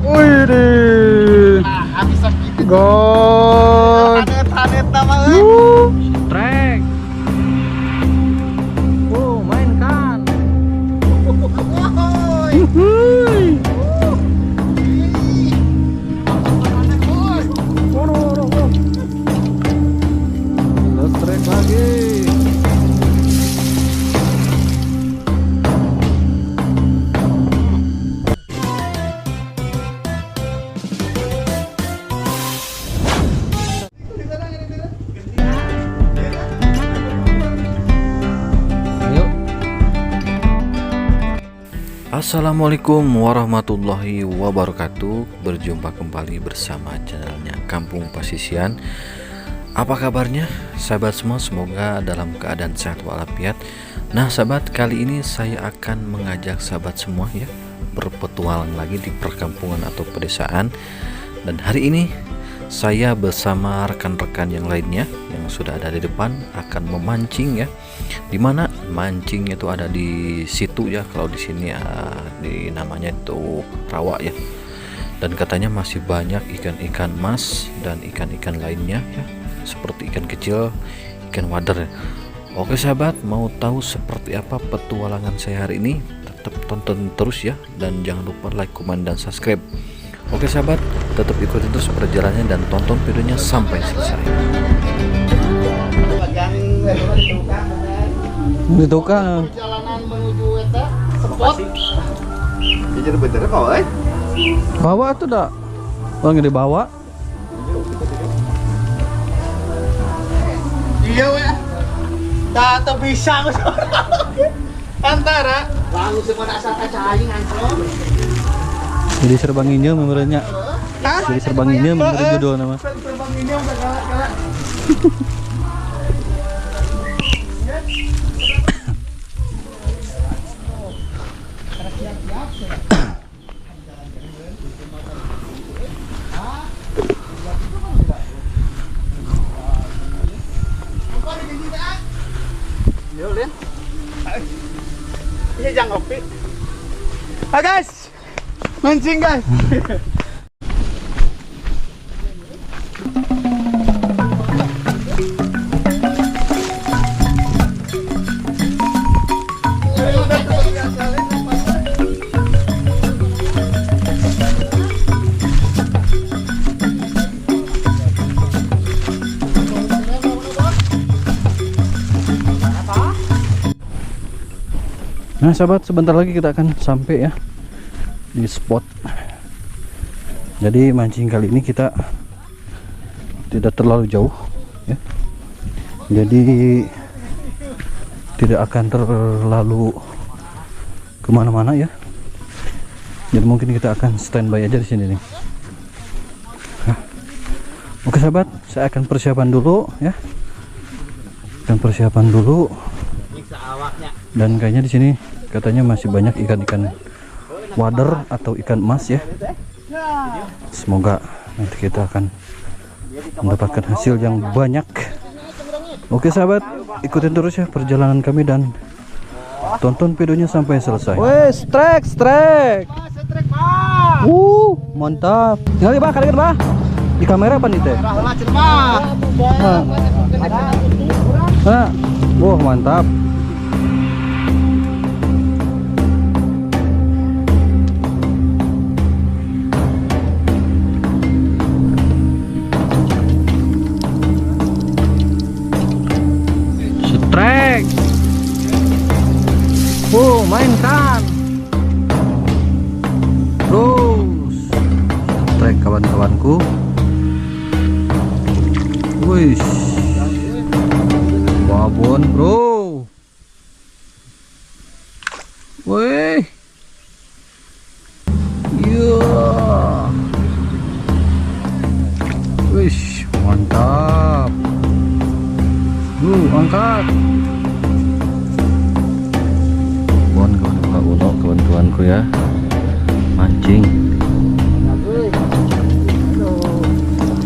Wih deh. Habis sakit. God. Hanet nama Trek. Main kan. Wuih. Terus trek lagi. Assalamualaikum warahmatullahi wabarakatuh. Berjumpa kembali bersama channelnya Kampung Pasisian. Apa kabarnya sahabat semua? Semoga dalam keadaan sehat walafiat. Nah sahabat, kali ini saya akan mengajak sahabat semua ya berpetualang lagi di perkampungan atau pedesaan. Dan hari ini saya bersama rekan-rekan yang lainnya yang sudah ada di depan akan memancing ya. Dimana mancing itu ada di situ ya, kalau di sini di namanya itu rawa ya. Dan katanya masih banyak ikan-ikan mas dan ikan-ikan lainnya ya, seperti ikan kecil, ikan wader ya. Oke sahabat, mau tahu seperti apa petualangan saya hari ini? Tetap tonton terus ya, dan jangan lupa like, komen, dan subscribe. Oke sahabat, tetap ikuti terus perjalanannya dan tonton videonya sampai selesai. Di tukang. Perjalanan menuju eta spot. Jadi bener kau Bawa tuh dah. Orang dibawa. Iya we. Tak bisa antara lalu semua asal kacaing ancol. Jadi serbanginnya membernya. Jadi serbanginnya member judul nama. Serbanginnya udah galak-galak. Yo, Lin. Ini jangan kopi. Ah guys, mancing guys. Nah sahabat, sebentar lagi kita akan sampai ya di spot. Jadi mancing kali ini kita tidak terlalu jauh ya. Jadi tidak akan terlalu kemana-mana ya. Jadi mungkin kita akan standby aja di sini nih. Nah, oke sahabat, saya akan persiapan dulu ya. Dan kayaknya di sini katanya masih banyak ikan-ikan wader atau ikan emas ya. Semoga nanti kita akan mendapatkan hasil yang banyak. Oke sahabat, ikutin terus ya perjalanan kami dan tonton videonya sampai selesai. Wes, trek. Mantap. Tinggal bah, kalian bah. Di kamera apa nih teh? Nah, wah mantap. Trek. Mainkan. Terus. Trek kawan-kawanku. Wih. Babon, bro. Wih. Iya. Wih, mantap. Angkat. Kawan-kawanku ya, mancing.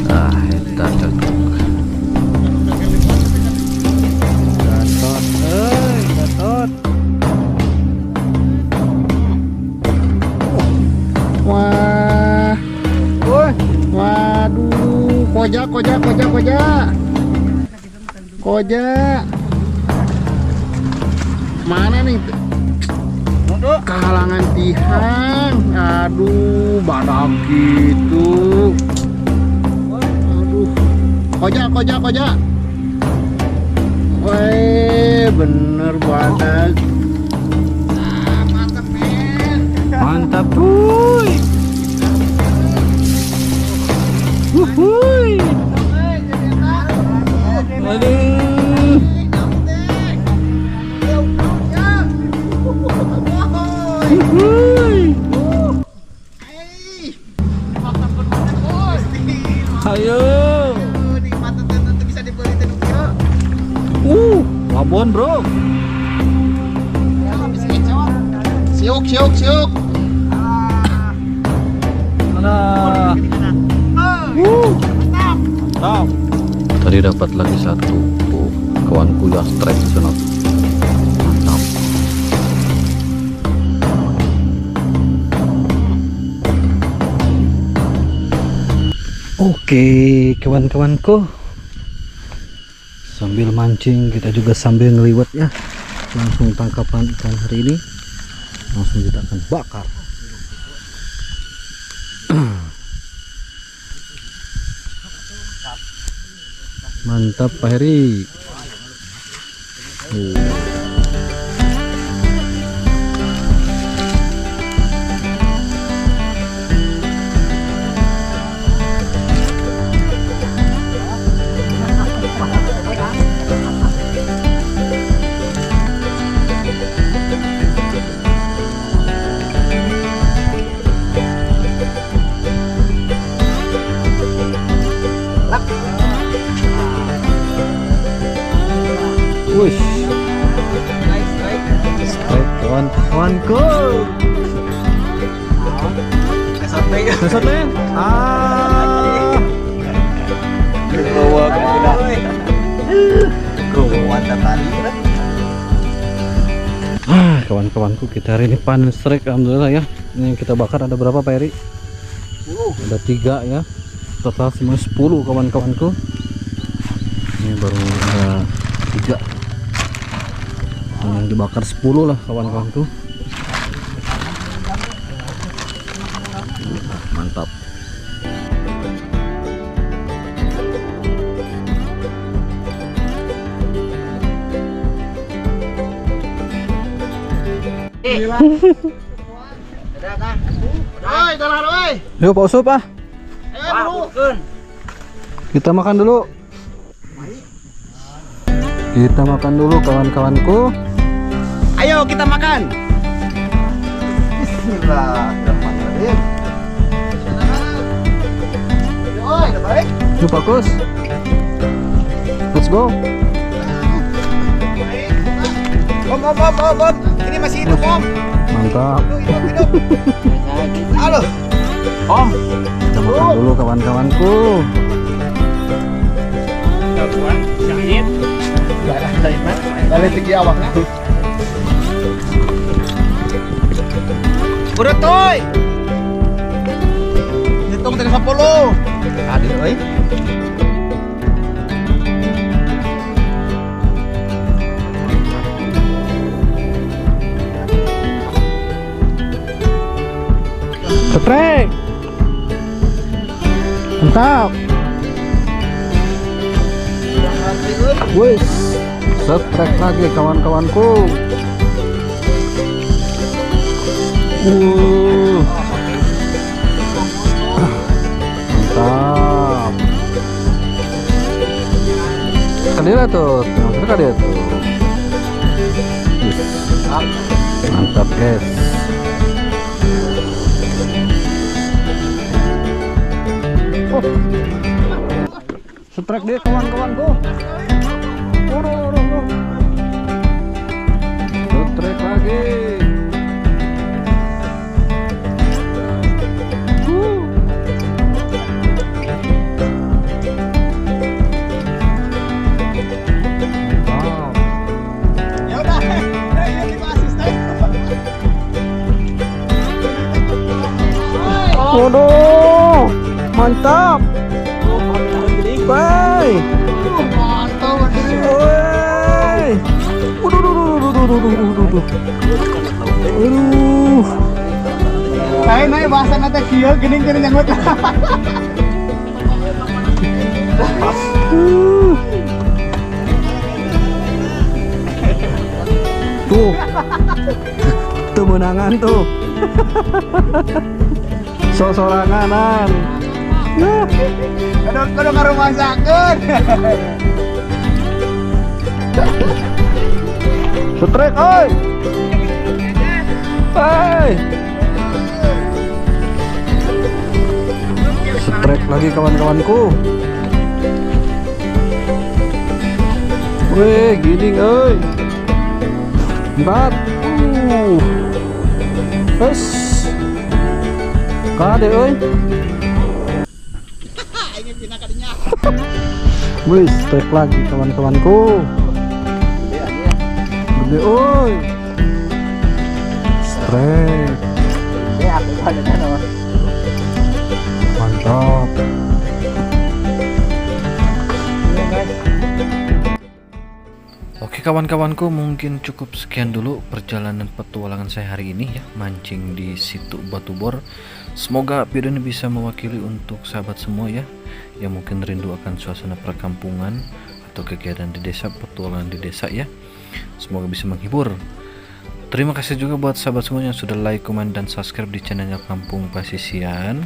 Eta cocok. Gatot. Wah. Aduh, koja. Mana nih? Kahalangan tihang. Aduh, badak gitu. Aduh. Koja. Weh, bener badak. Mantap, men. Mantap cuy. Wuhui. Aduh. Wuhui. Ayo. Babon bro. Siuk. Mana? Mantap. Tadi dapat lagi satu. Oh, kawanku ya strike di sana. Mantap. Oke, kawan-kawanku. Sambil mancing kita juga sambil ngeliwat ya. Langsung tangkapan ikan hari ini. Langsung kita akan bakar. Mantap Pak Heri. Wush. Strike kawan-kawanku. Kesot men. Bawa kan udah. Mantap tadi. Kawan-kawanku, kita hari ini panen strike alhamdulillah ya. Ini yang kita bakar ada berapa Pak Heri? Ada 3 ya. Total semua 10 kawan-kawanku. Ini baru ada 3. Yang dibakar 10 lah kawan-kawanku. Mantap. Yuk Pak Usup ah. Kita makan dulu. Kita makan dulu kawan-kawanku. Ayo kita makan. Bismillahirrahmanirrahim. Oi, udah baik. Yuk Pak Kus. Let's go. Om. Ini masih hidup, Om. Mantap. Hidup. Halo. Om. Kita makan dulu kawan-kawanku. Balik tinggi awaknya. Udah toy. Hitung dari 10. Hadir euy. Strike. Mantap. Wis, strike lagi kawan-kawanku. Mantap. Kadira tuh, kadira tuh. Mantap guys. Strike dia kawan-kawanku. Strike lagi. Ya udah, ayo kita asisten. Waduh, mantap. oi. Oi. Waduh. Aduh. Naik bahasa nate kieu geuning teh nyanggut. Tuh. Tuh menangan tuh. Sosoranganan. Kudu ngarumasakeun. Setrek, oi. Hai. Setrek lagi kawan-kawanku. Weh, giling, oi. Empat. Wes. Kade, oi. Wih, strike lagi kawan-kawanku. Gede, oi. Strike. Mantap. Oke kawan-kawanku, mungkin cukup sekian dulu perjalanan petualangan saya hari ini ya, mancing di situ Batu Bor. Semoga video ini bisa mewakili untuk sahabat semua ya, yang mungkin rindu akan suasana perkampungan atau kegiatan di desa, petualangan di desa ya. Semoga bisa menghibur. Terima kasih juga buat sahabat semua yang sudah like, komen, dan subscribe di channelnya Kampung Pasisian.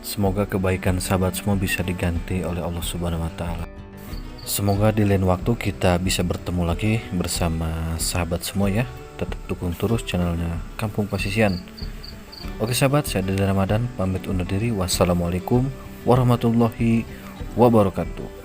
Semoga kebaikan sahabat semua bisa diganti oleh Allah Subhanahu wa Ta'ala. Semoga di lain waktu kita bisa bertemu lagi bersama sahabat semua ya. Tetap dukung terus channelnya Kampung Pasisian. Oke sahabat, saya Dede Ramadan pamit undur diri. Wassalamualaikum warahmatullahi wabarakatuh.